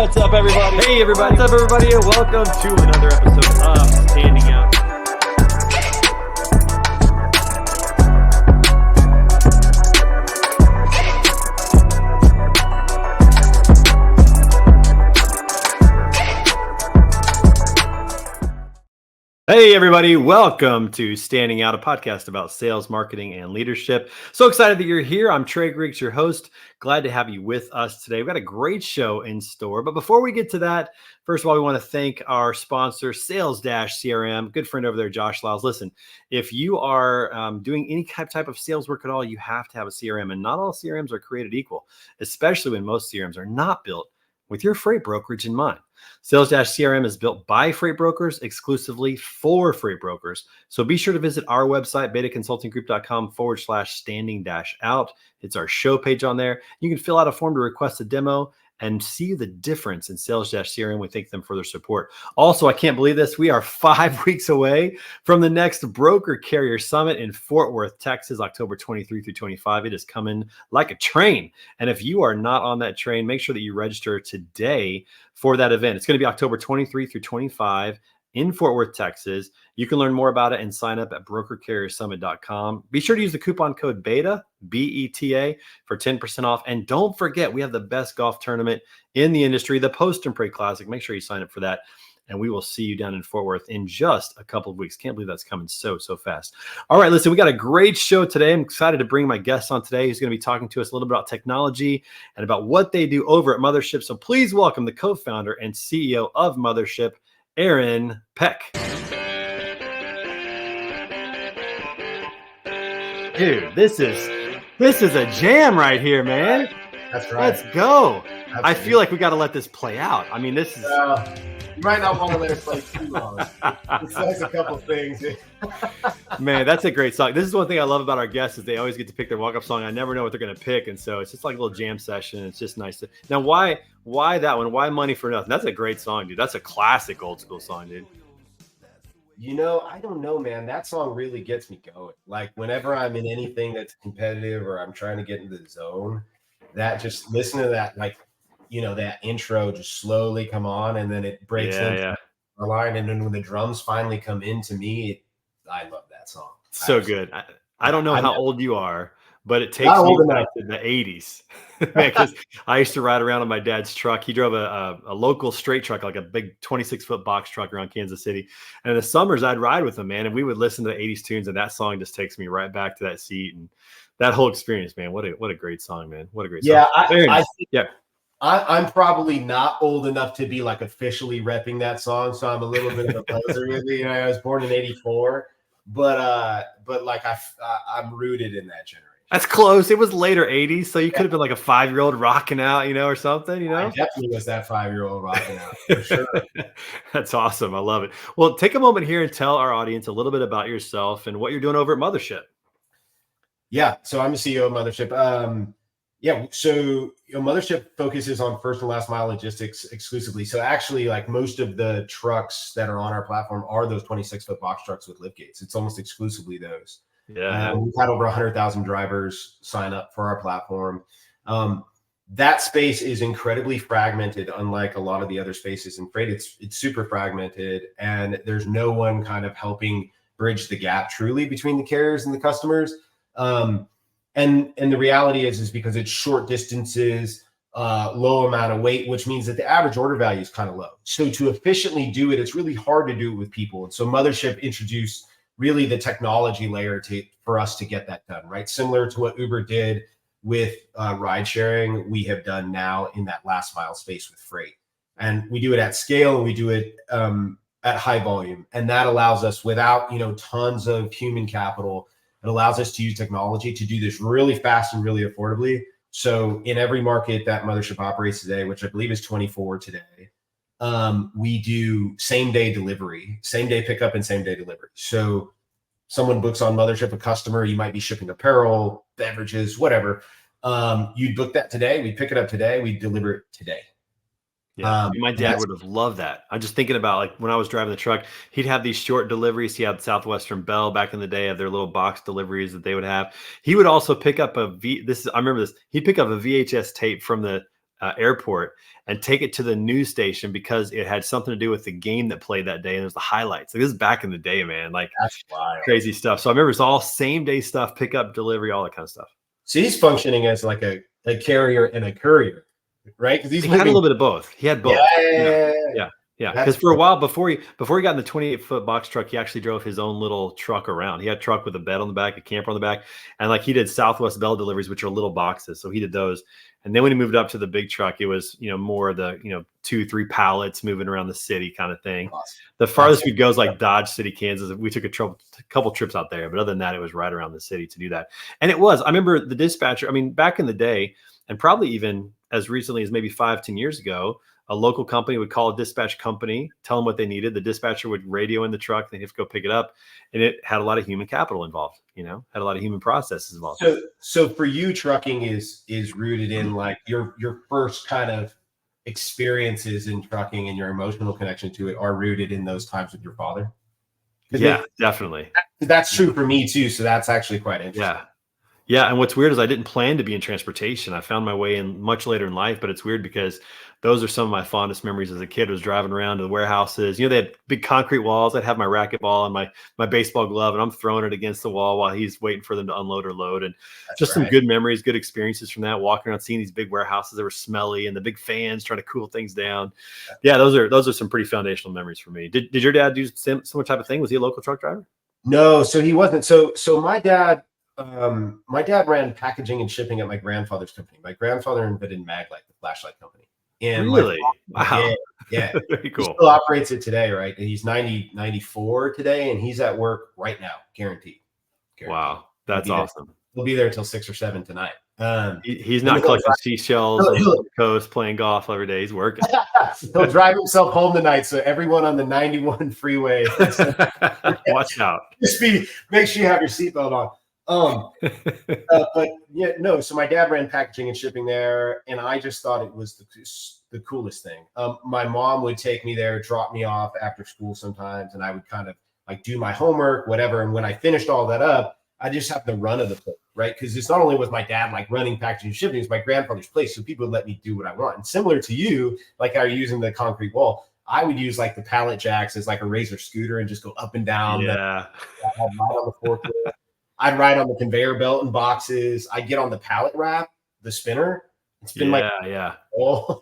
What's up, everybody? Hey, everybody. What's up, everybody? And welcome to another episode of Standing Out. Hey, everybody. Welcome to Standing Out, a podcast about sales, marketing, and leadership. So excited that you're here. I'm Trey Griggs, your host. Glad to have you with us today. We've got a great show in store. But before we get to that, first of all, we want to thank our sponsor, Sales-CRM. Good friend over there, Josh Lyles. Listen, if you are doing any type of sales work at all, you have to have a CRM. And not all CRMs are created equal, especially when most CRMs are not built with your freight brokerage in mind. Sales-CRM is built by freight brokers exclusively for freight brokers. So be sure to visit our website, betaconsultinggroup.com/standing-out. It's our show page on there. You can fill out a form to request a demo and see the difference in Sales-CRM. We thank them for their support. Also, I can't believe this. We are 5 weeks away from the next Broker Carrier Summit in Fort Worth, Texas, October 23 through 25. It is coming like a train. And if you are not on that train, make sure that you register today for that event. It's going to be October 23 through 25 in Fort Worth, Texas. You can learn more about it and sign up at brokercarriersummit.com. Be sure to use the coupon code BETA, B-E-T-A, for 10% off. And don't forget, we have the best golf tournament in the industry, the Post and Pray Classic. Make sure you sign up for that. And we will see you down in Fort Worth in just a couple of weeks. Can't believe that's coming so fast. All right, listen, we got a great show today. I'm excited to bring my guest on today. He's going to be talking to us a little bit about technology and about what they do over at Mothership. So please welcome the co-founder and CEO of Mothership, Aaron Peck. Dude, this is a jam right here, man. That's right. Let's go. Absolutely. I feel like we got to let this play out. I mean, this is... you might not want to let it play too long. It says a couple things. Man, that's a great song. This is one thing I love about our guests is they always get to pick their walk-up song. I never know what they're going to pick, and so it's just like a little jam session. It's just nice. Now, why that one? Why Money for Nothing? That's a great song, dude. That's a classic old school song, dude. You know, I don't know, man. That song really gets me going. Like whenever I'm in anything that's competitive or I'm trying to get into the zone, that just listen to that, like, you know, that intro just slowly come on and then it breaks into a line. And then when the drums finally come into me, I love that song. So good. I don't know how old you are, but it takes me back to the 80s. Man, because I used to ride around on my dad's truck. He drove a local straight truck, like a big 26-foot box truck around Kansas City. And in the summers, I'd ride with him, man. And we would listen to the 80s tunes. And that song just takes me right back to that seat. And that whole experience, man. What a great song, man. What a great song. Yeah, I'm probably not old enough to be like officially repping that song. So I'm a little bit of a poser with it. You know, I was born in 84. But like I'm rooted in that generation. That's close. It was later 80s, so you could have been like a 5-year-old rocking out, you know, or something, you know? I definitely was that 5-year-old rocking out, for sure. That's awesome. I love it. Well, take a moment here and tell our audience a little bit about yourself and what you're doing over at Mothership. Yeah, so I'm the CEO of Mothership. So Mothership focuses on first and last mile logistics exclusively. So actually, like most of the trucks that are on our platform are those 26-foot box trucks with lift gates. It's almost exclusively those. Yeah, we've had over 100,000 drivers sign up for our platform. That space is incredibly fragmented, unlike a lot of the other spaces in freight. It's super fragmented, and there's no one kind of helping bridge the gap truly between the carriers and the customers. And the reality is because it's short distances, low amount of weight, which means that the average order value is kind of low. So to efficiently do it, it's really hard to do it with people. And so Mothership introduced really the technology layer for us to get that done, right? Similar to what Uber did with ride sharing, we have done now in that last mile space with freight. And we do it at scale, and we do it at high volume. And that allows us, without, you know, tons of human capital, it allows us to use technology to do this really fast and really affordably. So in every market that Mothership operates today, which I believe is 24 today, we do same day delivery, same day pickup and same day delivery. So someone books on Mothership, a customer, you might be shipping apparel, beverages, whatever. You'd book that today. We'd pick it up today. We'd deliver it today. Yeah, my dad would have loved that. I'm just thinking about, like, when I was driving the truck, he'd have these short deliveries. He had Southwestern Bell back in the day, of their little box deliveries that they would have. He would also pick up I remember this. He'd pick up a VHS tape from the airport and take it to the news station because it had something to do with the game that played that day. And there's the highlights. Like, this is back in the day, man. Like, That's wild. crazy stuff. So I remember it's all same day stuff, pick up, delivery, all that kind of stuff. So he's functioning as like a carrier and a courier, right? Because he had a little bit of both. He had both. Yeah. Because for a while before he got in the 28-foot box truck, he actually drove his own little truck around. He had a truck with a bed on the back, a camper on the back, and like he did Southwest Bell deliveries, which are little boxes. So he did those. And then when he moved up to the big truck, it was, more of the 2-3 pallets moving around the city kind of thing. Awesome. The farthest we'd go is like Dodge City, Kansas. We took a couple trips out there, but other than that, it was right around the city to do that. And I remember the dispatcher. I mean, back in the day, and probably even as recently as maybe 5-10 years ago, a local company would call a dispatch company, tell them what they needed. The dispatcher would radio in the truck. They'd have to go pick it up. And it had a lot of human capital involved, had a lot of human processes involved. So for you, trucking is rooted in like your first kind of experiences in trucking, and your emotional connection to it are rooted in those times with your father. Yeah, definitely. That's true for me too. So that's actually quite interesting. Yeah. And what's weird is I didn't plan to be in transportation. I found my way in much later in life, but it's weird because those are some of my fondest memories as a kid. Was driving around to the warehouses. They had big concrete walls. I'd have my racquetball and my baseball glove, and I'm throwing it against the wall while he's waiting for them to unload or load. And some good memories, good experiences from that. Walking around, seeing these big warehouses that were smelly, and the big fans trying to cool things down. Yeah, those are some pretty foundational memories for me. Did your dad do similar type of thing? Was he a local truck driver? No, so he wasn't. So my dad ran packaging and shipping at my grandfather's company. My grandfather invented Maglite, the flashlight company. And really? Wow. Yeah. Very cool. He still operates it today, right? And he's 94 today, and he's at work right now, guaranteed. Wow. That's awesome. He'll be there till 6 or 7 tonight. He's not collecting seashells on the coast, playing golf every day. He's working. He'll drive himself home tonight. So everyone on the 91 freeway, watch out. Make sure you have your seatbelt on. But yeah, no. So my dad ran packaging and shipping there, and I just thought it was the coolest thing. My mom would take me there, drop me off after school sometimes, and I would kind of like do my homework, whatever. And when I finished all that up, I just have the run of the place, right? Because it's not only was my dad like running packaging and shipping, it's my grandfather's place, so people would let me do what I want. And similar to you, like how you're using the concrete wall, I would use like the pallet jacks as like a razor scooter and just go up and down. Yeah. I'd ride on the forklift. I'd ride on the conveyor belt and boxes. I'd get on the pallet wrap, the spinner. It's been oh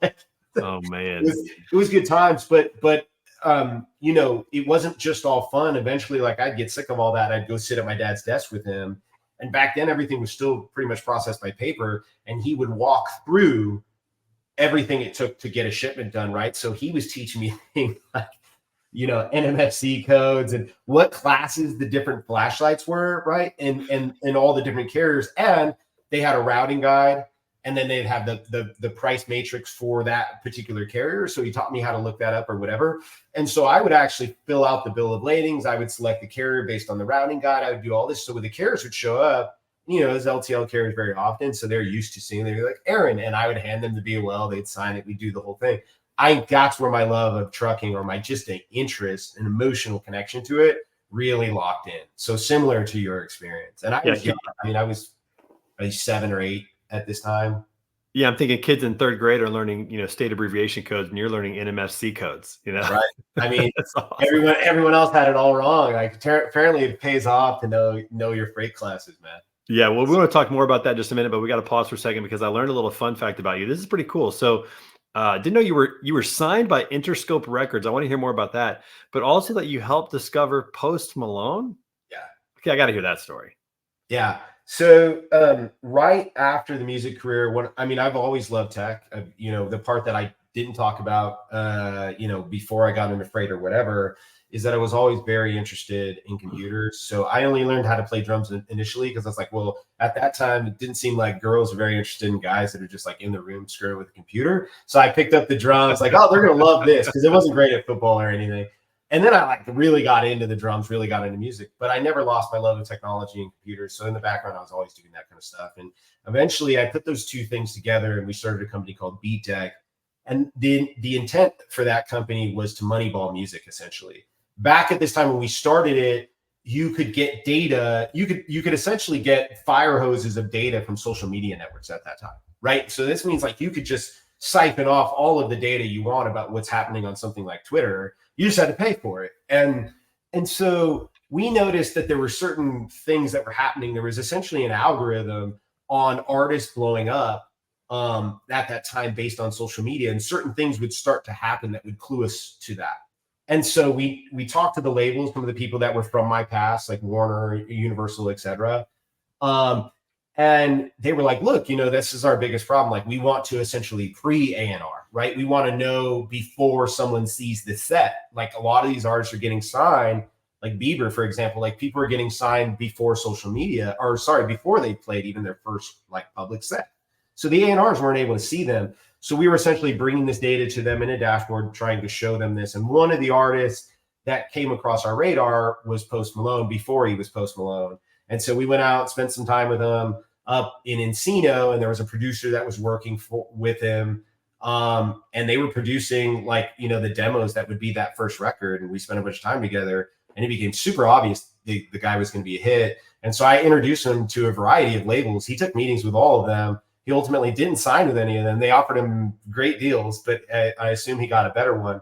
man, it was good times, but it wasn't just all fun. Eventually, like I'd get sick of all that. I'd go sit at my dad's desk with him, and back then everything was still pretty much processed by paper, and he would walk through everything it took to get a shipment done, right? So he was teaching me things like NMFC codes and what classes the different flashlights were, right? And all the different carriers. And they had a routing guide, and then they'd have the price matrix for that particular carrier. So he taught me how to look that up or whatever. And so I would actually fill out the bill of ladings. I would select the carrier based on the routing guide. I would do all this. So when the carriers would show up, as LTL carriers very often, so they're used to seeing, they'd be like, Aaron, and I would hand them the BOL, they'd sign it, we'd do the whole thing. That's where my love of trucking, or my just an interest and emotional connection to it, really locked in. So similar to your experience. And I was young. I mean, I was 7 or 8 at this time. Yeah, I'm thinking kids in 3rd grade are learning, state abbreviation codes, and you're learning NMFC codes. Right. I mean, awesome. everyone else had it all wrong. Like apparently, it pays off to know your freight classes, man. Yeah, well, we want to talk more about that in just a minute, but we got to pause for a second because I learned a little fun fact about you. This is pretty cool. So, didn't know you were signed by Interscope Records. I want to hear more about that, but also that you helped discover Post Malone. Yeah. Okay, I got to hear that story. Yeah. So right after the music career, I've always loved tech. The part that I didn't talk about, before I got into freight or whatever, is that I was always very interested in computers. So I only learned how to play drums initially because I was like, well, at that time, it didn't seem like girls were very interested in guys that are just like in the room screwing with a computer. So I picked up the drums, like, oh, they're going to love this, because it wasn't great at football or anything. And then I really got into the drums, really got into music, but I never lost my love of technology and computers. So in the background, I was always doing that kind of stuff. And eventually I put those two things together, and we started a company called Beat Tech. And the intent for that company was to moneyball music, essentially. Back at this time when we started it, you could get data. You could essentially get fire hoses of data from social media networks at that time, right? So this means like you could just siphon off all of the data you want about what's happening on something like Twitter. You just had to pay for it. And so we noticed that there were certain things that were happening. There was essentially an algorithm on artists blowing up at that time based on social media, and certain things would start to happen that would clue us to that. And so we talked to the labels, some of the people that were from my past, like Warner, Universal, etc. And they were like, look, this is our biggest problem. Like, we want to essentially pre-A&R, right? We want to know before someone sees the set. Like, a lot of these artists are getting signed, like Bieber, for example, like people are getting signed before social media, or sorry, before they played even their first like public set. So the A&Rs weren't able to see them. So we were essentially bringing this data to them in a dashboard, trying to show them this. And one of the artists that came across our radar was Post Malone before he was Post Malone. And so we went out, spent some time with him up in Encino, and there was a producer that was working with him. And they were producing the demos that would be that first record. And we spent a bunch of time together, and it became super obvious the guy was going to be a hit. And so I introduced him to a variety of labels. He took meetings with all of them. He ultimately didn't sign with any of them. They offered him great deals, but I assume he got a better one.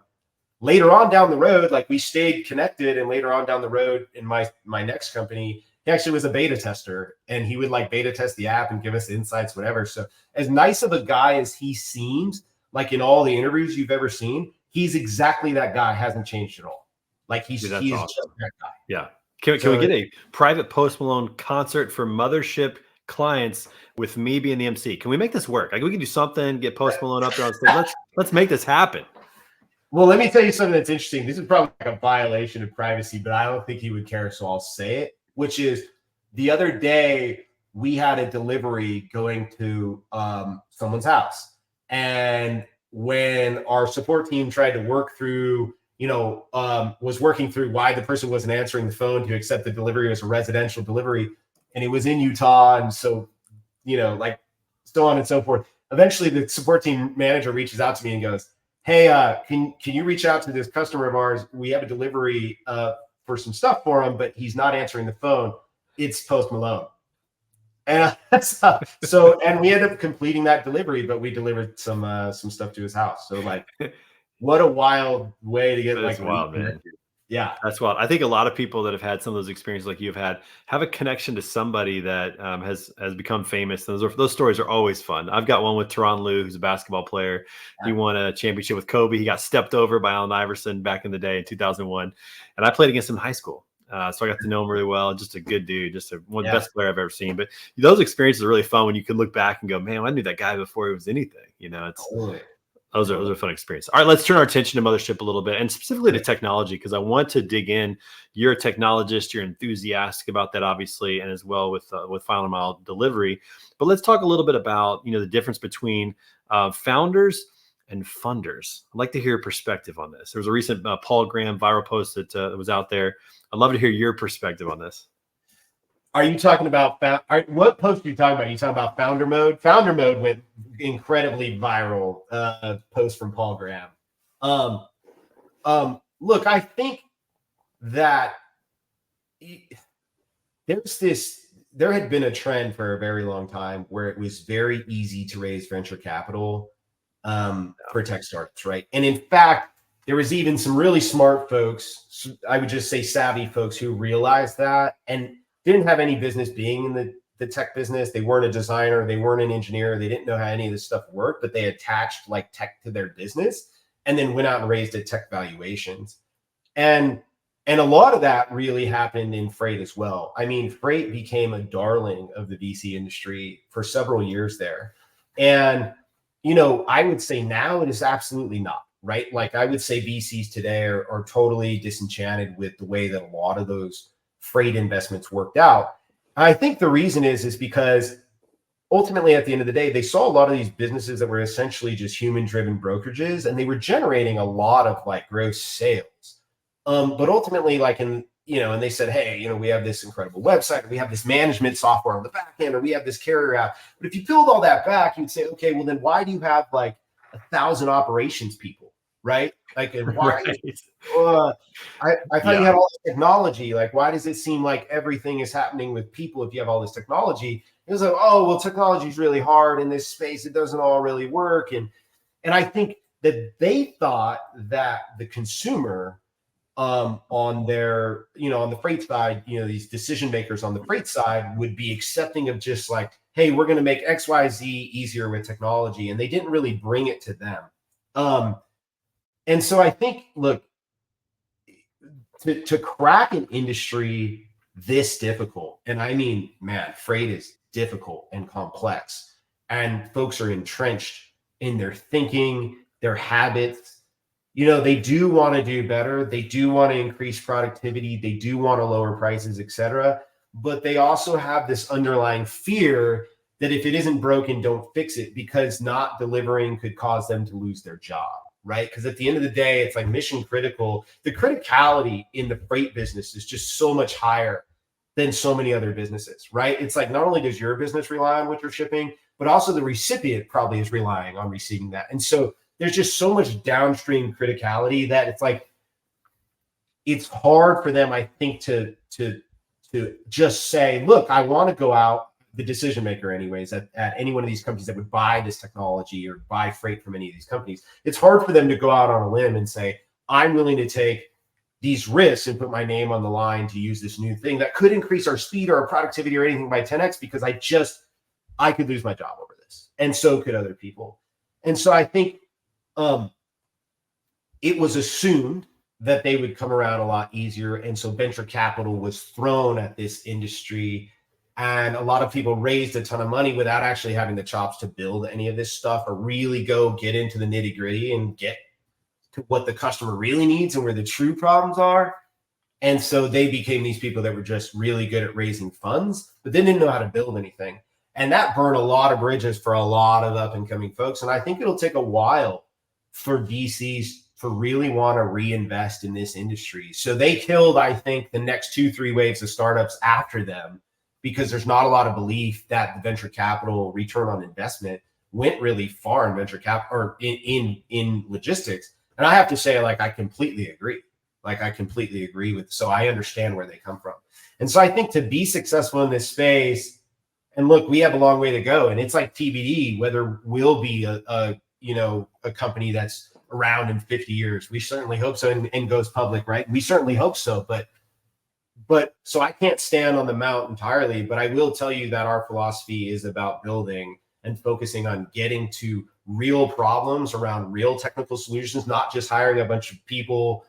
Later on down the road, like, we stayed connected, and later on down the road in my next company, he actually was a beta tester, and he would like beta test the app and give us insights, whatever. So as nice of a guy as he seems, like in all the interviews you've ever seen, he's exactly that guy. Hasn't changed at all. Like, he is awesome. Just that guy. Yeah. Can we get a private Post Malone concert for Mothership clients with me being the MC? Can we make this work? Like, we can do something, get Post Malone up there on stage. Let's make this happen. Well, let me tell you something that's interesting. This is probably like a violation of privacy, but I don't think he would care, so I'll say it, which is the other day we had a delivery going to someone's house. And when our support team tried to work through, was working through why the person wasn't answering the phone to accept the delivery as a residential delivery, and it was in Utah, and so, like, so on and so forth. Eventually, the support team manager reaches out to me and goes, hey, can you reach out to this customer of ours? We have a delivery for some stuff for him, but he's not answering the phone. It's Post Malone. And and we ended up completing that delivery, but we delivered some stuff to his house. So, like, what a wild way to get That's wild, man. Yeah, that's wild. I think a lot of people that have had some of those experiences like you've had have a connection to somebody that has become famous. Those stories are always fun. I've got one with Tyronn Lue, who's a basketball player. He won a championship with Kobe. He got stepped over by Allen Iverson back in the day in 2001. And I played against him in high school. So I got to know him really well. Just a good dude, just one of the best player I've ever seen. But those experiences are really fun when you can look back and go, man, I knew that guy before he was anything. Those are fun experiences. All right, let's turn our attention to Mothership a little bit, and specifically to technology, because I want to dig in. You're a technologist. You're enthusiastic about that, obviously, and as well with final mile delivery. But let's talk a little bit about the difference between founders and funders. I'd like to hear your perspective on this. There was a recent Paul Graham viral post that was out there. I'd love to hear your perspective on this. Are you talking about what post are you talking about? Are you talking about Founder Mode? Founder Mode went incredibly viral. Post from Paul Graham. Look, I think that there had been a trend for a very long time where it was very easy to raise venture capital for tech startups, right? And in fact, there was even some really smart folks, I would just say savvy folks, who realized that and didn't have any business being in the tech business. They weren't a designer. They weren't an engineer. They didn't know how any of this stuff worked, but they attached like tech to their business and then went out and raised at tech valuations. And a lot of that really happened in freight as well. I mean, freight became a darling of the VC industry for several years there. And, I would say now it is absolutely not, right? Like, I would say VCs today are totally disenchanted with the way that a lot of those freight investments worked out. And I think the reason is because ultimately, at the end of the day, they saw a lot of these businesses that were essentially just human-driven brokerages, and they were generating a lot of like gross sales. But ultimately, and they said, hey, we have this incredible website, we have this management software on the back end, or we have this carrier app. But if you peeled all that back, you'd say, okay, well, then why do you have like 1,000 operations people, right? Like, and why? I thought you had all this technology. Like, why does it seem like everything is happening with people if you have all this technology? It was like, oh, well, technology is really hard in this space. It doesn't all really work. And And I think that they thought that the consumer on their, on the freight side, these decision makers on the freight side would be accepting of just like, hey, we're going to make XYZ easier with technology. And they didn't really bring it to them. And so I think, look, to crack an industry this difficult, and I mean, man, freight is difficult and complex, and folks are entrenched in their thinking, their habits. They do want to do better. They do want to increase productivity. They do want to lower prices, et cetera. But they also have this underlying fear that if it isn't broken, don't fix it, because not delivering could cause them to lose their job, right? Because at the end of the day, it's like mission critical. The criticality in the freight business is just so much higher than so many other businesses, right? It's like not only does your business rely on what you're shipping, but also the recipient probably is relying on receiving that. And so there's just so much downstream criticality that it's like, it's hard for them, I think, to just say, look, I want to go out, the decision maker anyways, at any one of these companies that would buy this technology or buy freight from any of these companies. It's hard for them to go out on a limb and say, I'm willing to take these risks and put my name on the line to use this new thing that could increase our speed or our productivity or anything by 10x, because I could lose my job over this. And so could other people. And so I think it was assumed that they would come around a lot easier. And so venture capital was thrown at this industry, and a lot of people raised a ton of money without actually having the chops to build any of this stuff or really go get into the nitty gritty and get to what the customer really needs and where the true problems are. And so they became these people that were just really good at raising funds, but they didn't know how to build anything. And that burned a lot of bridges for a lot of up and coming folks. And I think it'll take a while for VCs to really want to reinvest in this industry. So they killed, I think, the next 2-3 waves of startups after them, because there's not a lot of belief that the venture capital return on investment went really far in venture cap or in logistics. And I have to say, like, I completely agree. So I understand where they come from. And so I think to be successful in this space, and look, we have a long way to go, and it's like TBD whether we'll be a company that's around in 50 years. We certainly hope so, and goes public, right? We certainly hope so, but so I can't stand on the mount entirely, but I will tell you that our philosophy is about building and focusing on getting to real problems around real technical solutions, not just hiring a bunch of people,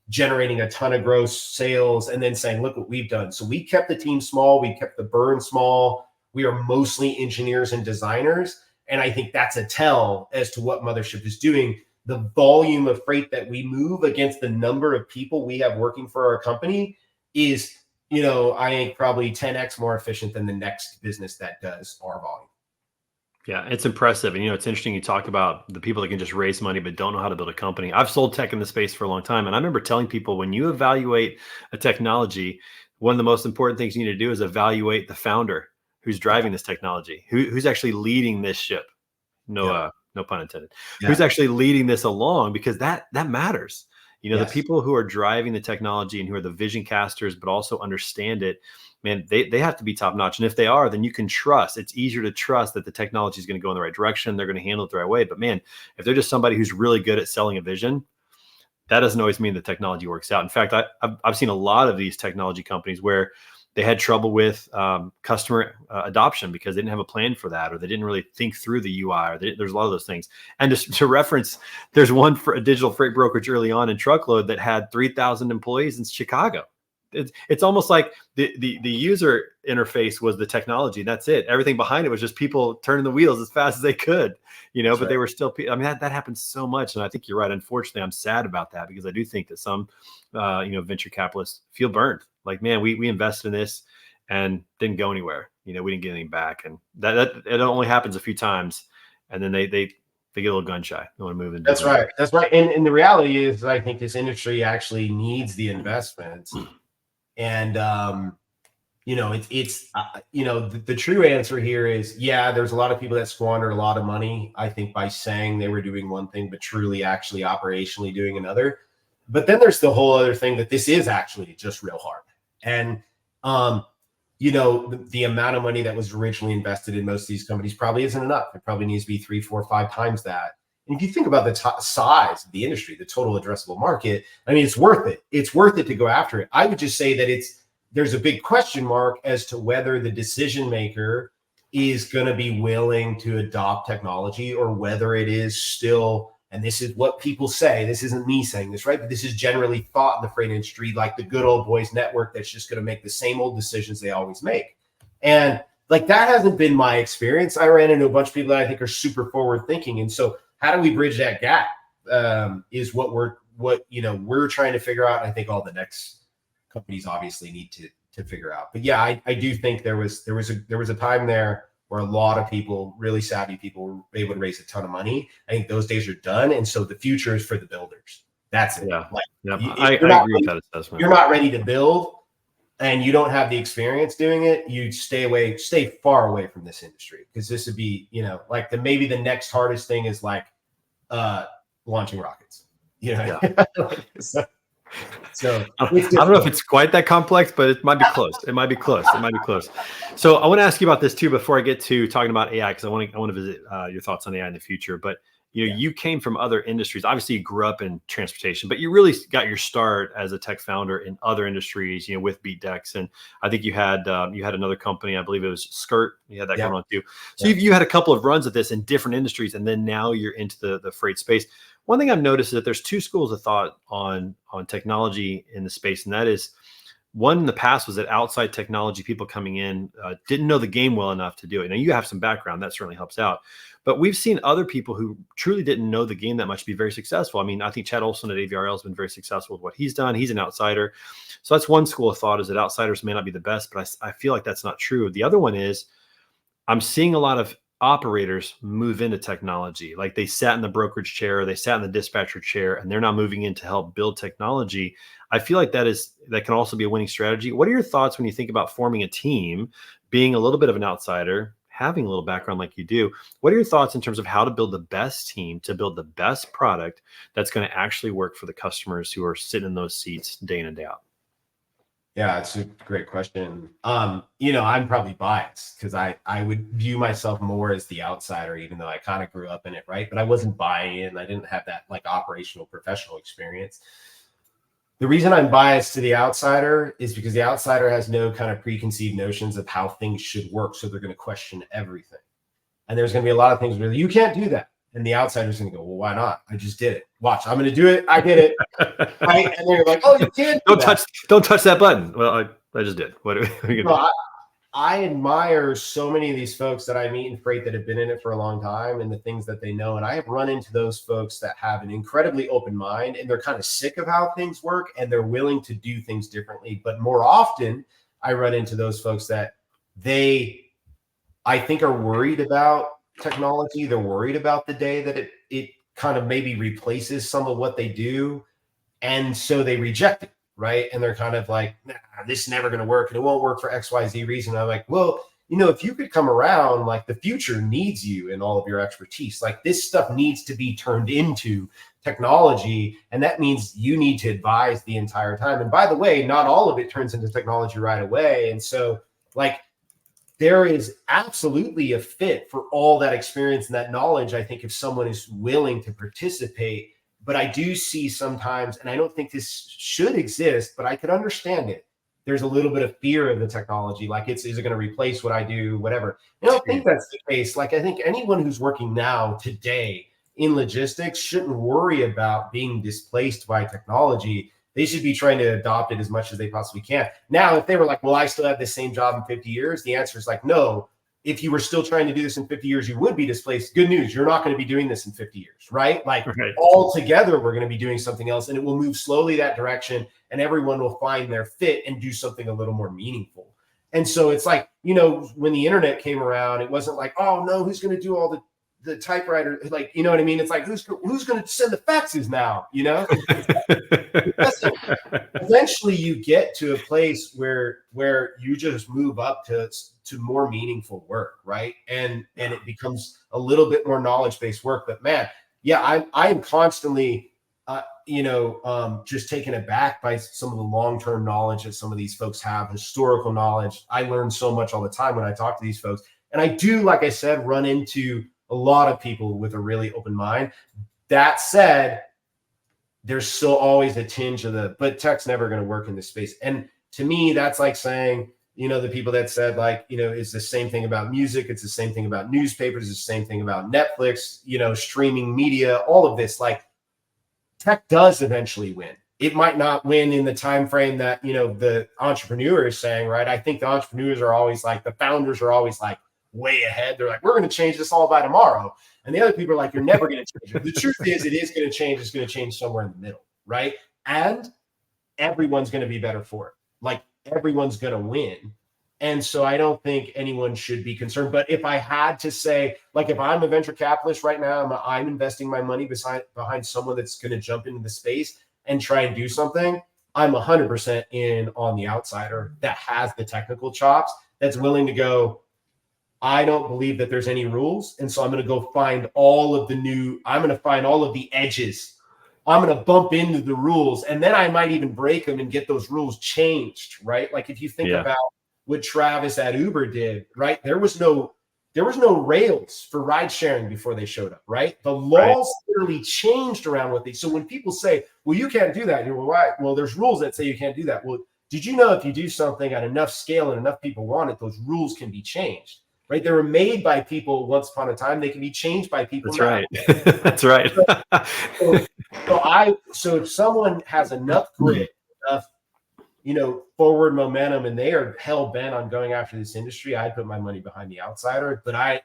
generating a ton of gross sales, and then saying, look what we've done. So we kept the team small. We kept the burn small. We are mostly engineers and designers. And I think that's a tell as to what Mothership is doing. The volume of freight that we move against the number of people we have working for our company is, I think probably 10x more efficient than the next business that does our volume. Yeah, it's impressive. And, it's interesting you talk about the people that can just raise money but don't know how to build a company. I've sold tech in the space for a long time. And I remember telling people, when you evaluate a technology, one of the most important things you need to do is evaluate the founder who's driving this technology, who's actually leading this ship. No pun intended. Yeah. Who's actually leading this along, because that matters. Yes. The people who are driving the technology and who are the vision casters, but also understand it, man, they have to be top notch. And if they are, then you can trust. It's easier to trust that the technology is going to go in the right direction. They're going to handle it the right way. But man, if they're just somebody who's really good at selling a vision, that doesn't always mean the technology works out. In fact, I've seen a lot of these technology companies where they had trouble with customer adoption because they didn't have a plan for that, or they didn't really think through the UI, or there's a lot of those things. And just to reference, there's one for a digital freight brokerage early on in truckload that had 3,000 employees in Chicago. It's almost like the user interface was the technology. That's it. Everything behind it was just people turning the wheels as fast as they could, That's but right. They were still, that happens so much. And I think you're right. Unfortunately, I'm sad about that, because I do think that some, venture capitalists feel burned. Like, man, we invested in this and didn't go anywhere. We didn't get anything back. And that it only happens a few times. And then they get a little gun shy. They want to move in. That's right. That's right. And the reality is, I think this industry actually needs the investment. And, the true answer here is, there's a lot of people that squander a lot of money, I think, by saying they were doing one thing, but truly actually operationally doing another. But then there's the whole other thing that this is actually just real hard. And, the amount of money that was originally invested in most of these companies probably isn't enough. It probably needs to be 3, 4, 5 times that. And if you think about the size of the industry, the total addressable market, I mean, it's worth it. It's worth it to go after it. I would just say that there's a big question mark as to whether the decision maker is going to be willing to adopt technology, or whether it is still, and this is what people say, this isn't me saying this, right? But this is generally thought in the freight industry, like the good old boys network that's just going to make the same old decisions they always make. And like, that hasn't been my experience. I ran into a bunch of people that I think are super forward thinking. And so how do we bridge that gap is what we're trying to figure out. And I think all the next companies obviously need to figure out. But yeah, I do think there was a time there where a lot of people, really savvy people, were able to raise a ton of money. I think those days are done. And so the future is for the builders. That's it. Yeah. Like, yeah. I agree with that assessment. You're not ready to build and you don't have the experience doing it, you stay far away from this industry, because this would be, like maybe the next hardest thing is like launching rockets. Yeah. So I don't know if it's quite that complex, but it might be close. It might be close. So I want to ask you about this too before I get to talking about AI, because I want to visit your thoughts on AI in the future. But you came from other industries. Obviously, you grew up in transportation, but you really got your start as a tech founder in other industries. With BeatDex, and I think you had another company. I believe it was Skirt. You had that going on too. So you had a couple of runs at this in different industries, and then now you're into the freight space. One thing I've noticed is that there's two schools of thought on technology in the space, and that is, one in the past was that outside technology people coming in didn't know the game well enough to do it. Now you have some background, that certainly helps out, but we've seen other people who truly didn't know the game that much be very successful. I mean, I think Chad Olson at AVRL has been very successful with what he's done. He's an outsider. So that's one school of thought, is that outsiders may not be the best, but I feel like that's not true. The other one is, I'm seeing a lot of operators move into technology. Like, they sat in the brokerage chair, they sat in the dispatcher chair, and they're now moving in to help build technology. I feel like that can also be a winning strategy. What are your thoughts when you think about forming a team, being a little bit of an outsider, having a little background like you do? What are your thoughts in terms of how to build the best team to build the best product that's going to actually work for the customers who are sitting in those seats day in and day out? Yeah, it's a great question. I'm probably biased because I would view myself more as the outsider, even though I kind of grew up in it, right? But I wasn't buying in. I didn't have that like operational professional experience. The reason I'm biased to the outsider is because the outsider has no kind of preconceived notions of how things should work. So they're going to question everything. And there's going to be a lot of things where you can't do that. And the outsider's going to go, well, why not? I just did it. Watch, I'm going to do it. I did it. Right? And they're like, oh, you can't don't touch that button. Well, I just did. What are you going to do? I admire so many of these folks that I meet in freight that have been in it for a long time and the things that they know. And I have run into those folks that have an incredibly open mind, and they're kind of sick of how things work and they're willing to do things differently. But more often, I run into those folks that I think are worried about technology. They're worried about the day that it kind of maybe replaces some of what they do. And so they reject it. Right. And they're kind of like, nah, this is never going to work and it won't work for XYZ reason. I'm like, well, if you could come around, like the future needs you and all of your expertise. Like, this stuff needs to be turned into technology. And that means you need to advise the entire time. And by the way, not all of it turns into technology right away. And so like, there is absolutely a fit for all that experience and that knowledge, I think, if someone is willing to participate. But I do see sometimes, and I don't think this should exist, but I could understand it. There's a little bit of fear of the technology. Like, is it going to replace what I do, whatever. I don't think that's the case. Like, I think anyone who's working now today in logistics shouldn't worry about being displaced by technology. They should be trying to adopt it as much as they possibly can. Now, if they were like, well, I still have the same job in 50 years, the answer is like, no. If you were still trying to do this in 50 years, you would be displaced. Good news. You're not going to be doing this in 50 years, right? Like, all together, we're going to be doing something else, and it will move slowly that direction, and everyone will find their fit and do something a little more meaningful. And so it's like, when the internet came around, it wasn't like, oh no, who's going to do all the typewriter? Like, you know what I mean? It's like, who's going to send the faxes now? Eventually you get to a place where you just move up to more meaningful work, right? And it becomes a little bit more knowledge-based work. But man, yeah, I'm constantly just taken aback by some of the long-term knowledge that some of these folks have, historical knowledge. I learn so much all the time when I talk to these folks. And I do, like I said, run into a lot of people with a really open mind. That said, there's still always a tinge of but tech's never going to work in this space. And to me, that's like saying, the people that said like, it's the same thing about music. It's the same thing about newspapers. It's the same thing about Netflix, streaming media, all of this. Like, tech does eventually win. It might not win in the time frame that, the entrepreneur is saying, right? I think the entrepreneurs are always like, the founders are always like way ahead. They're like, we're going to change this all by tomorrow. And the other people are like, you're never going to change it. The truth is, it is going to change. It's going to change somewhere in the middle, right? And everyone's going to be better for it. Like, everyone's going to win. And so I don't think anyone should be concerned. But if I had to say, like, if I'm a venture capitalist right now, I'm investing my money behind someone that's going to jump into the space and try and do something, I'm 100% in on the outsider that has the technical chops, that's willing to go, I don't believe that there's any rules. And so I'm going to go find I'm going to find all of the edges. I'm going to bump into the rules, and then I might even break them and get those rules changed, right? Like, if you think about what Travis at Uber did, right? There was no rails for ride sharing before they showed up, right? The laws literally changed around what so when people say, well, you can't do that, you're right. Well, there's rules that say you can't do that. Well, did you know if you do something at enough scale and enough people want it, those rules can be changed, right? They were made by people once upon a time. They can be changed by people. That's right. That's right. So if someone has enough grit, enough, forward momentum, and they are hell bent on going after this industry, I'd put my money behind the outsider. But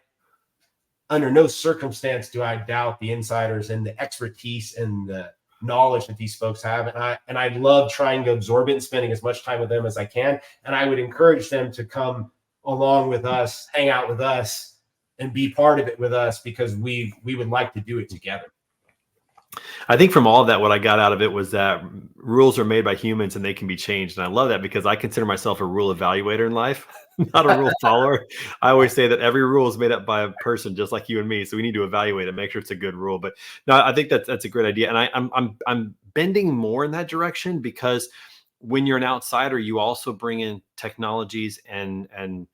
under no circumstance do I doubt the insiders and the expertise and the knowledge that these folks have. And I love trying to absorb it and spending as much time with them as I can. And I would encourage them to come along with us, hang out with us, and be part of it with us, because we would like to do it together. I think from all of that, what I got out of it was that rules are made by humans and they can be changed. And I love that, because I consider myself a rule evaluator in life, not a rule follower. I always say that every rule is made up by a person just like you and me. So we need to evaluate it, make sure it's a good rule. But no, I think that's a great idea. And I'm bending more in that direction, because when you're an outsider, you also bring in technologies and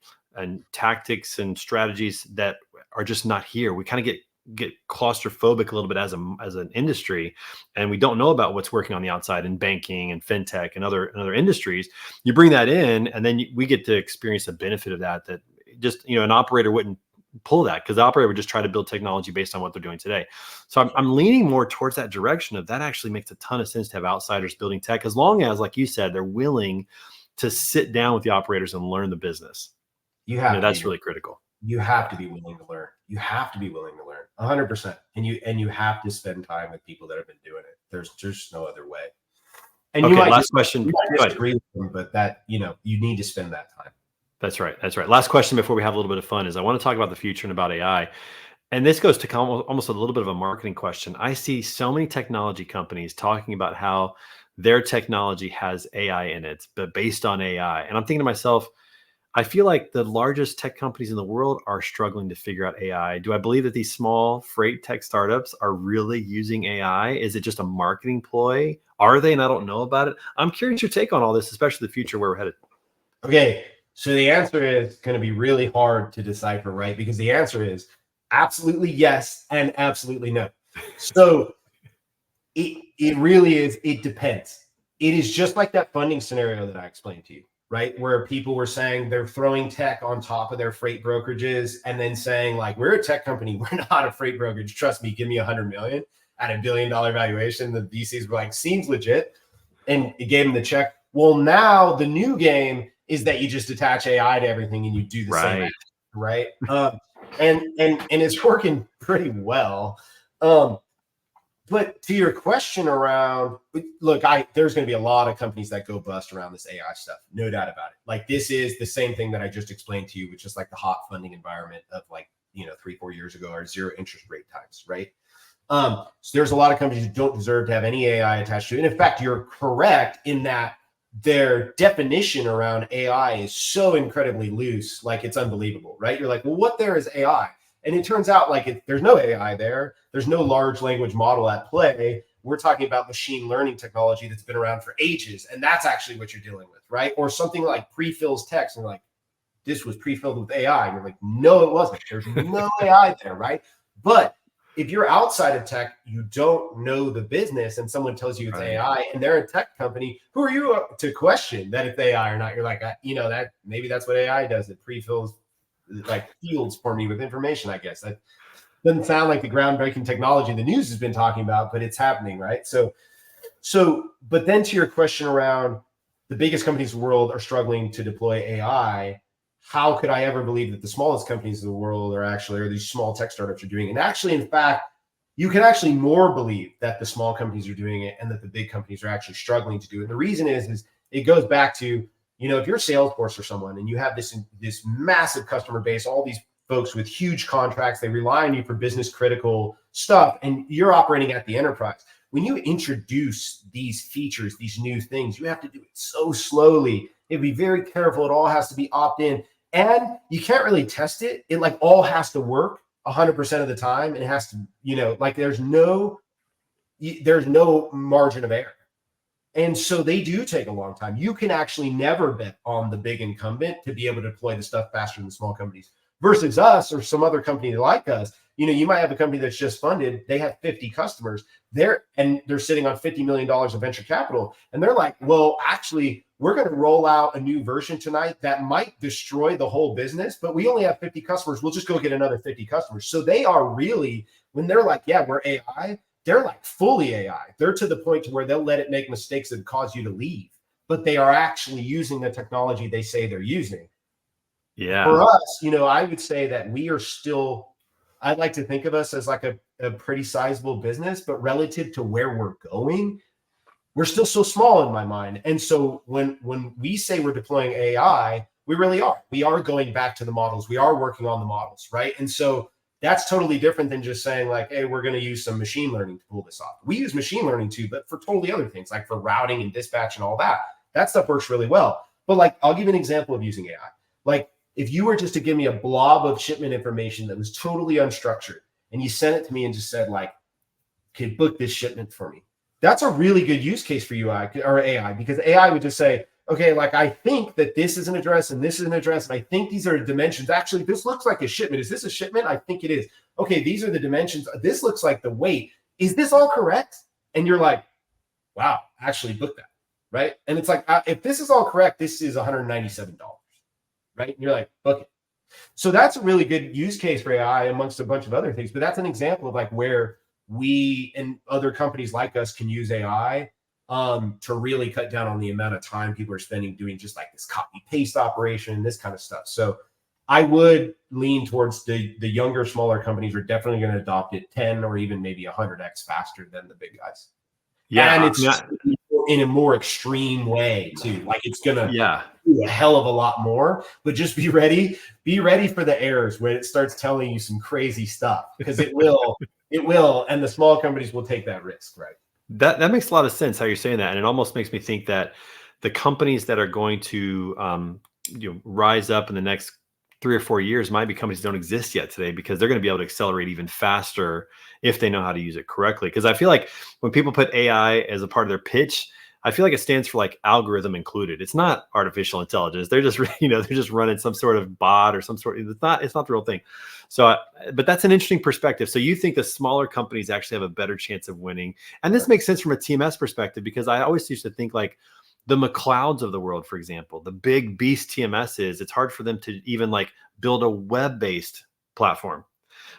tactics and strategies that are just not here. We kind of get claustrophobic a little bit as an industry, and we don't know about what's working on the outside in banking and fintech and other industries. You bring that in, and then we get to experience the benefit of that just, an operator wouldn't pull that, because the operator would just try to build technology based on what they're doing today. So I'm leaning more towards that direction of that actually makes a ton of sense to have outsiders building tech, as long as, like you said, they're willing to sit down with the operators and learn the business. That's really critical. You have to be willing to learn. You have to be willing to learn 100%. And you have to spend time with people that have been doing it. There's just no other way. And okay, last question. You might disagree with them, but that, you need to spend that time. That's right. That's right. Last question before we have a little bit of fun is I want to talk about the future and about AI. And this goes to almost a little bit of a marketing question. I see so many technology companies talking about how their technology has AI in it, but based on AI. And I'm thinking to myself, I feel like the largest tech companies in the world are struggling to figure out AI. Do I believe that these small freight tech startups are really using AI? Is it just a marketing ploy? Are they? And I don't know about it. I'm curious your take on all this, especially the future where we're headed. Okay. So the answer is going to be really hard to decipher, right? Because the answer is absolutely yes and absolutely no. So it really is, it depends. It is just like that funding scenario that I explained to you, right? Where people were saying they're throwing tech on top of their freight brokerages and then saying like, we're a tech company, we're not a freight brokerage. Trust me, give me $100 million at $1 billion valuation. The VCs were like, seems legit. And it gave them the check. Well, now the new game is that you just attach AI to everything and you do the same, right? And it's working pretty well. But to your question around, look, there's going to be a lot of companies that go bust around this AI stuff. No doubt about it. Like this is the same thing that I just explained to you, which is like the hot funding environment of like, 3-4 years ago, or zero interest rate times, right? So there's a lot of companies who don't deserve to have any AI attached to it. And in fact, you're correct in that their definition around AI is so incredibly loose, like it's unbelievable, right? You're like, well, what there is AI? And it turns out like there's no AI there. There's no large language model at play. We're talking about machine learning technology that's been around for ages. And that's actually what you're dealing with, right? Or something like pre-fills text and you're like, this was pre-filled with AI. And you're like, no, it wasn't. There's no AI there, right? But if you're outside of tech, you don't know the business, and someone tells you it's AI, and they're a tech company, who are you to question that it's AI or not? You're like, that maybe that's what AI does. It pre-fills like fields for me with information, I guess. That doesn't sound like the groundbreaking technology the news has been talking about, but it's happening, right? But then to your question around the biggest companies in the world are struggling to deploy AI, how could I ever believe that the smallest companies in the world or these small tech startups are doing it? And actually, in fact, you can actually more believe that the small companies are doing it and that the big companies are actually struggling to do it. The reason is it goes back to, if you're Salesforce or someone and you have this massive customer base, all these folks with huge contracts, they rely on you for business critical stuff, and you're operating at the enterprise. When you introduce these features, these new things, you have to do it so slowly. It'd be very careful. It all has to be opt-in. And you can't really test it. It like all has to work 100% of the time. And it has to, like there's no margin of error. And so they do take a long time. You can actually never bet on the big incumbent to be able to deploy the stuff faster than the small companies versus us or some other company like us. You might have a company that's just funded. They have 50 customers they're sitting on $50 million of venture capital. And they're like, well, actually, we're going to roll out a new version tonight that might destroy the whole business, but we only have 50 customers. We'll just go get another 50 customers. So they are really, when they're like, yeah, we're AI, they're like fully AI. They're to the point to where they'll let it make mistakes that cause you to leave, but they are actually using the technology they say they're using. Yeah. For us, I would say that we are still, I'd like to think of us as like a pretty sizable business, but relative to where we're going, we're still so small in my mind. And so when we say we're deploying AI, we really are. We are going back to the models. We are working on the models, right? And so that's totally different than just saying like, hey, we're going to use some machine learning to pull this off. We use machine learning too, but for totally other things, like for routing and dispatch and all that. That stuff works really well. But like, I'll give you an example of using AI. Like, if you were just to give me a blob of shipment information that was totally unstructured and you sent it to me and just said like, okay, book this shipment for me. That's a really good use case for UI or AI, because AI would just say, okay, like I think that this is an address and this is an address. And I think these are dimensions. Actually, this looks like a shipment. Is this a shipment? I think it is. Okay, these are the dimensions. This looks like the weight. Is this all correct? And you're like, wow, actually book that, right? And it's like, if this is all correct, this is $197. Right? And you're like, okay. So that's a really good use case for AI amongst a bunch of other things. But that's an example of like where we and other companies like us can use AI to really cut down on the amount of time people are spending doing just like this copy paste operation, this kind of stuff. So I would lean towards the younger, smaller companies are definitely going to adopt it 10 or even maybe 100x faster than the big guys. Yeah, and it's in a more extreme way too. Like it's gonna do a hell of a lot more, but just be ready for the errors when it starts telling you some crazy stuff, because it will, and the small companies will take that risk, right? That makes a lot of sense how you're saying that, and it almost makes me think that the companies that are going to rise up in the next 3 or 4 years might be companies that don't exist yet today, because they're going to be able to accelerate even faster if they know how to use it correctly. Because I feel like when people put AI as a part of their pitch, I feel like it stands for like algorithm included. It's not artificial intelligence. They're just they're just running some sort of bot or some sort. It's not the real thing. So, but that's an interesting perspective. So you think the smaller companies actually have a better chance of winning, and this makes sense from a TMS perspective, because I always used to think like the McLeods of the world, for example, the big beast TMSs, it's hard for them to even like build a web-based platform.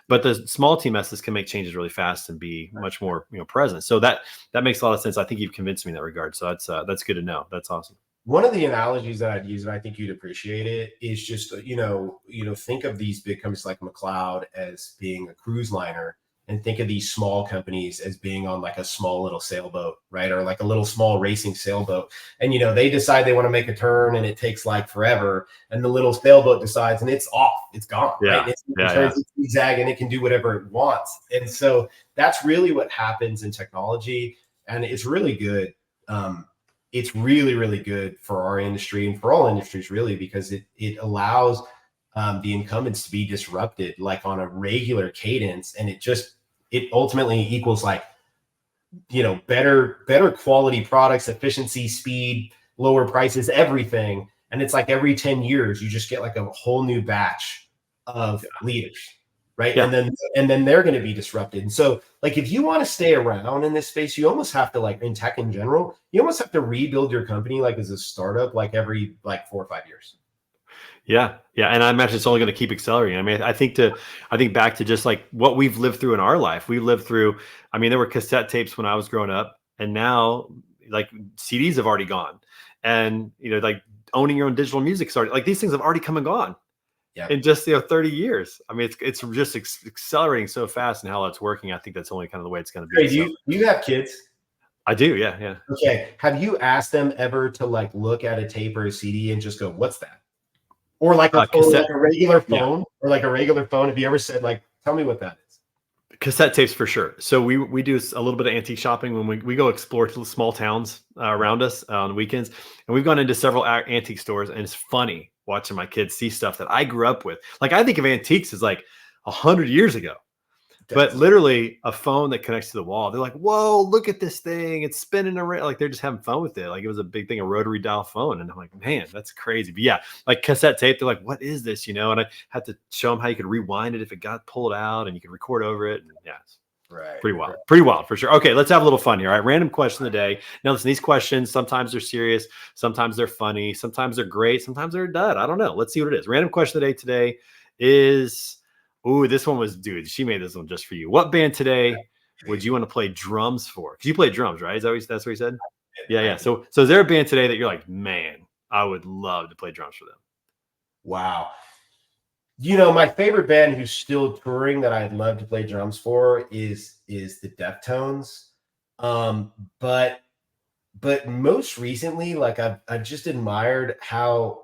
But the small TMSs can make changes really fast and be much more present. So that makes a lot of sense. I think you've convinced me in that regard. So that's good to know. That's awesome. One of the analogies that I'd use, and I think you'd appreciate it, is just think of these big companies like McLeod as being a cruise liner, and think of these small companies as being on like a small little sailboat, right? Or like a little small racing sailboat. And, they decide they want to make a turn and it takes like forever. And the little sailboat decides and it's off, it's gone, right? It turns into zag and it can do whatever it wants. And so that's really what happens in technology. And it's really good. It's really, really good for our industry and for all industries, really, because it allows the incumbents to be disrupted like on a regular cadence. And it ultimately equals like, better quality products, efficiency, speed, lower prices, everything. And it's like every 10 years, you just get like a whole new batch of leaders. right? Yeah. And then they're going to be disrupted. And so like if you want to stay around in this space, you almost have to, like in tech in general, you almost have to rebuild your company like as a startup, like every like 4 or 5 years. Yeah. Yeah. And I imagine it's only going to keep accelerating. I mean, I think back to just like what we've lived through in our life. We lived through, I mean, there were cassette tapes when I was growing up, and now like CDs have already gone. And, like owning your own digital music started, like these things have already come and gone Yeah. in just, 30 years. I mean, it's just accelerating so fast, and how it's working. I think that's only kind of the way it's going to be. Hey, do you have kids? I do. Yeah. Yeah. Okay. Have you asked them ever to like look at a tape or a CD and just go, what's that? Or like Cassette. like a regular Yeah. phone, or like a regular phone. Have you ever said like, tell me what that is? Cassette tapes for sure. So we do a little bit of antique shopping when we go explore to small towns around us on the weekends, and we've gone into several antique stores, and it's funny watching my kids see stuff that I grew up with. Like I think of antiques as like 100 years ago, but literally a phone that connects to the wall. They're like, "Whoa, look at this thing! It's spinning around!" Like they're just having fun with it. Like it was a big thing, a rotary dial phone, and I'm like, "Man, that's crazy." But yeah, like cassette tape, they're like, "What is this?" And I had to show them how you could rewind it if it got pulled out, and you could record over it. And yeah, it's Right. pretty wild for sure. Okay, let's have a little fun here. All right, random question of the day. Now, listen, these questions sometimes they're serious, sometimes they're funny, sometimes they're great, sometimes they're dud. I don't know. Let's see what it is. Random question of the day today is. Ooh, this one was, dude, she made this one just for you. What band today would you want to play drums for? Because you play drums, right? That's what he said? Yeah, yeah. So is there a band today that you're like, man, I would love to play drums for them? Wow. My favorite band who's still touring that I'd love to play drums for is the Deftones. But most recently, like I've just admired how,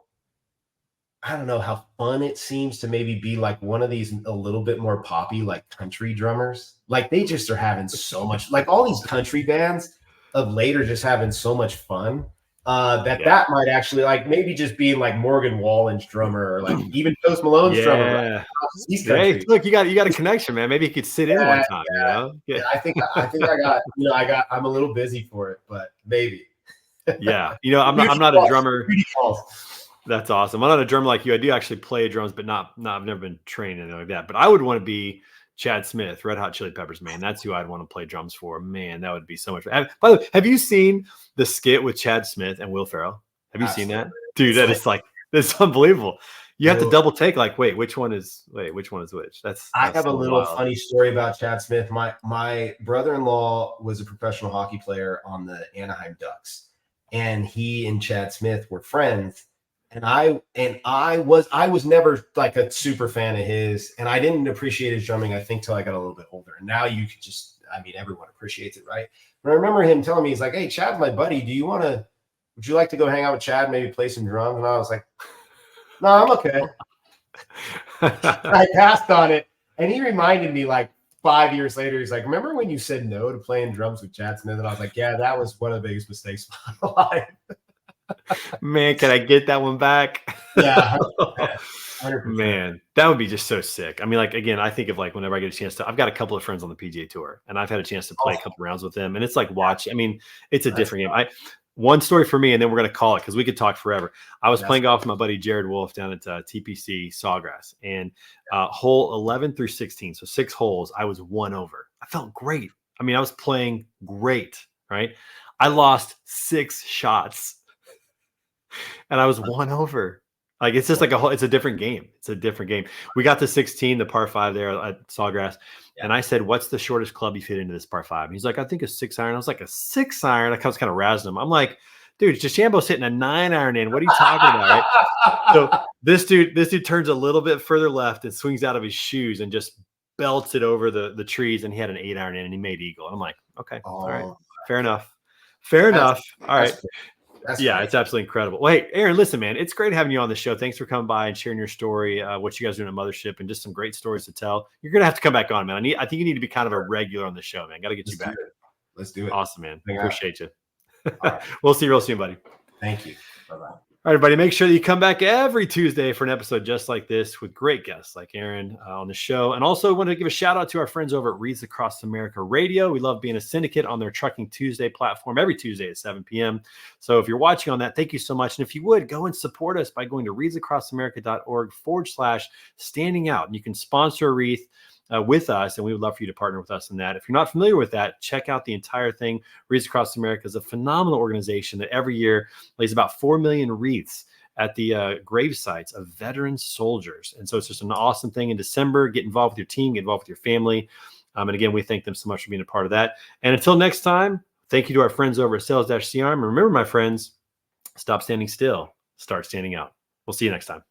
I don't know, how fun it seems to maybe be like one of these a little bit more poppy, like country drummers. Like they just are having so much, like all these country bands of late are just having so much fun. That might actually like maybe just being like Morgan Wallen's drummer, or like even Post Malone's drummer. Right? He's country. Hey, look, you got a connection, man. Maybe you could sit in one time. Yeah, I think I got I'm a little busy for it, but maybe. Yeah, I'm not a drummer. That's awesome. I'm not a drummer like you. I do actually play drums, but not I've never been trained anything like that. But I would want to be Chad Smith, Red Hot Chili Peppers, man. That's who I'd want to play drums for. Man, that would be so much fun. By the way, have you seen the skit with Chad Smith and Will Ferrell? Have you seen that? Dude, that's unbelievable. You have to double take, like, which one is which? I have so a little wild. funny story about Chad Smith. My brother-in-law was a professional hockey player on the Anaheim Ducks, and he and Chad Smith were friends. And I was never like a super fan of his, and I didn't appreciate his drumming, I think, till I got a little bit older. And now you could just, I mean, everyone appreciates it, right? But I remember him telling me, he's like, "Hey, Chad's my buddy. Would you like to go hang out with Chad, maybe play some drums?" And I was like, "No, I'm okay." I passed on it. And he reminded me like 5 years later, he's like, "Remember when you said no to playing drums with Chad Smith?" And I was like, "Yeah, that was one of the biggest mistakes of my life." Man, can I get that one back? Yeah. 100%. Man, that would be just so sick. I mean, like, again, I think of like whenever I get a chance to, I've got a couple of friends on the PGA Tour, and I've had a chance to play a couple rounds with them, and it's like I mean, it's a different game. One story for me, and then we're going to call it because we could talk forever. I was playing golf with my buddy Jared Wolf down at TPC Sawgrass, and hole 11 through 16, so 6 holes, I was 1 over. I felt great. I mean, I was playing great, right? I lost 6 shots. And I was 1 over. Like, it's just like it's a different game. It's a different game. We got to 16, the par 5 there at Sawgrass. Yeah. And I said, "What's the shortest club you fit into this par 5? And he's like, "I think a 6-iron. I was like, "A 6-iron? I was kind of razzing him. I'm like, "Dude, DeChambeau's hitting a 9-iron in. What are you talking about?" Right? So this dude turns a little bit further left and swings out of his shoes and just belts it over the trees. And he had an 8-iron in, and he made eagle. And I'm like, okay, all right. Fair enough. All right. It's absolutely incredible. Well, hey, Aaron, listen, man, it's great having you on the show. Thanks for coming by and sharing your story, what you guys are doing at Mothership, and just some great stories to tell. You're gonna have to come back on, man. I think you need to be kind of a regular on the show, man. Got to get you back. Let's do it. Awesome, man. Appreciate you. Right. We'll see you real soon, buddy. Thank you. Bye-bye. All right, everybody, make sure that you come back every Tuesday for an episode just like this with great guests like Aaron on the show. And also want to give a shout out to our friends over at Reads Across America Radio. We love being a syndicate on their Trucking Tuesday platform every Tuesday at 7 p.m. So if you're watching on that, thank you so much. And if you would, go and support us by going to readsacrossamerica.org/standing out. And you can sponsor a wreath with us, and we would love for you to partner with us in that. If you're not familiar with that, check out the entire thing. Reads Across America is a phenomenal organization that every year lays about 4 million wreaths at the grave sites of veteran soldiers. And so it's just an awesome thing in December. Get involved with your team, get involved with your family. And again, we thank them so much for being a part of that. And until next time, thank you to our friends over at Sales-CRM. And remember, my friends, stop standing still, start standing out. We'll see you next time.